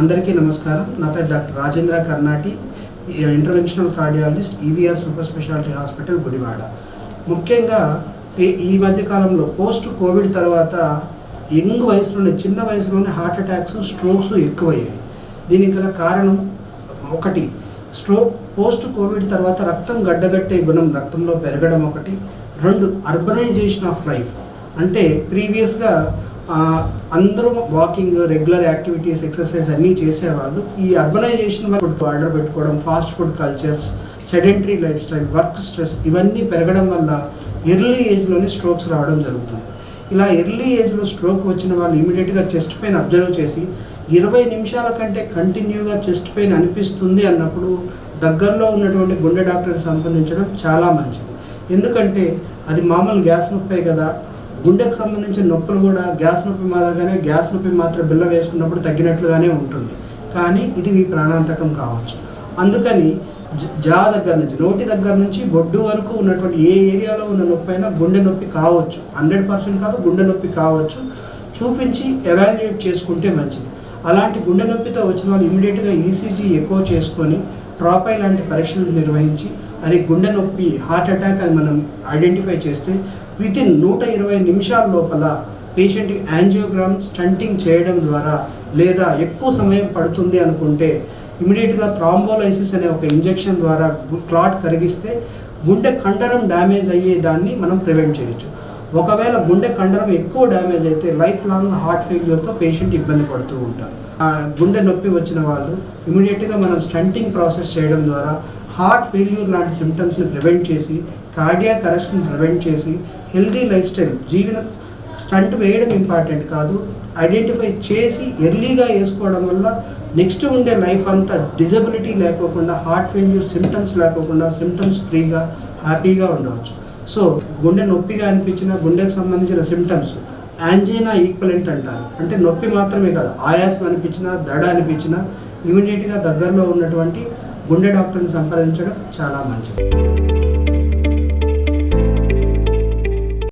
అందరికీ నమస్కారం. నా పేరు doctor Rajendra Karnati, interventional cardiologist, EVR super speciality hospital, Gudivada. ముఖ్యంగా ఈ మధ్యకాలంలో పోస్ట్ కోవిడ్ తర్వాత యంగ్ వయసులోనే, చిన్న వయసులోనే హార్ట్ అటాక్స్, స్ట్రోక్స్ ఎక్కువయ్యాయి. దీనికి గల కారణం ఒకటి, పోస్ట్ కోవిడ్ తర్వాత రక్తం గడ్డగట్టే గుణం రక్తంలో పెరగడం ఒకటి. రెండు, అర్బనైజేషన్ ఆఫ్ లైఫ్. అంటే ప్రీవియస్గా అందరూ వాకింగ్, రెగ్యులర్ యాక్టివిటీస్, ఎక్సర్సైజ్ అన్నీ చేసేవాళ్ళు. ఈ అర్బనైజేషన్ వల్ల ఫుడ్ ఆర్డర్ పెట్టుకోవడం, fast food cultures, sedentary life style, work stress ఇవన్నీ పెరగడం వల్ల ఎర్లీ ఏజ్లోనే స్ట్రోక్స్ రావడం జరుగుతుంది. ఇలా ఎర్లీ ఏజ్లో స్ట్రోక్ వచ్చిన వాళ్ళు ఇమీడియట్గా చెస్ట్ పెయిన్ అబ్జర్వ్ చేసి 20 నిమిషాల కంటే కంటిన్యూగా చెస్ట్ పెయిన్ అనిపిస్తుంది అన్నప్పుడు దగ్గరలో ఉన్నటువంటి గుండె డాక్టర్ని సంప్రదించడం చాలా మంచిది. ఎందుకంటే అది మామూలు గ్యాస్ నొప్పే కదా. గుండెకు సంబంధించిన నొప్పులు కూడా గ్యాస్ నొప్పి మాదిరిగానే, గ్యాస్ నొప్పి మాత్రం బిళ్ళ వేసుకున్నప్పుడు తగ్గినట్లుగానే ఉంటుంది. కానీ ఇది మీ ప్రాణాంతకం కావచ్చు. అందుకని జా దగ్గర నుంచి, నోటి దగ్గర నుంచి బొడ్డు వరకు ఉన్నటువంటి ఏ ఏరియాలో ఉన్న నొప్పి అయినా గుండె నొప్పి కావచ్చు. 100% కాదు, గుండె నొప్పి కావచ్చు. చూపించి ఎవాల్యుయేట్ చేసుకుంటే మంచిది. అలాంటి గుండె నొప్పితో వచ్చిన వాళ్ళు ఇమీడియట్గా ఈసీజీ ఎకో చేసుకొని ట్రాపై లాంటి పరీక్షలు నిర్వహించి అది గుండె నొప్పి, హార్ట్ అటాక్ అని మనం ఐడెంటిఫై చేస్తే వితిన్ 120 నిమిషాల లోపల పేషెంట్కి యాంజియోగ్రామ్, స్టంటింగ్ చేయడం ద్వారా, లేదా ఎక్కువ సమయం పడుతుంది అనుకుంటే ఇమీడియట్గా థ్రాంబోలైసిస్ అనే ఒక ఇంజెక్షన్ ద్వారా క్లాట్ కరిగిస్తే గుండె కండరం డ్యామేజ్ అయ్యేదాన్ని మనం ప్రివెంట్ చేయొచ్చు. ఒకవేళ గుండె కండరం ఎక్కువ డ్యామేజ్ అయితే లైఫ్ లాంగ్ హార్ట్ ఫెయిల్యూర్తో పేషెంట్ ఇబ్బంది పడుతూ ఉంటారు. గుండె నొప్పి వచ్చిన వాళ్ళు ఇమీడియట్గా మనం స్టంటింగ్ ప్రాసెస్ చేయడం ద్వారా హార్ట్ ఫెయిల్యూర్ లాంటి సిమ్టమ్స్ని ప్రివెంట్ చేసి, కార్డియాక్ అరెస్ట్ని ప్రివెంట్ చేసి, హెల్దీ లైఫ్ స్టైల్, స్టంట్ వేయడం ఇంపార్టెంట్ కాదు, ఐడెంటిఫై చేసి ఎర్లీగా వేసుకోవడం వల్ల నెక్స్ట్ ఉండే లైఫ్ అంతా డిజబిలిటీ లేకోకుండా, హార్ట్ ఫెయిల్యూర్ సిమ్టమ్స్ లేకోకుండా, సిమ్టమ్స్ ఫ్రీగా హ్యాపీగా ఉండవచ్చు. సో గుండె నొప్పిగా అనిపించిన, గుండెకు సంబంధించిన సిమ్టమ్స్ యాంజైనా ఈక్వలెంట్ అంటారు. అంటే నొప్పి మాత్రమే కాదు, ఆయాసం అనిపించినా, దడ అనిపించినా ఇమీడియట్గా దగ్గరలో ఉన్నటువంటి గుండె డాక్టర్ని సంప్రదించడం చాలా మంచిది.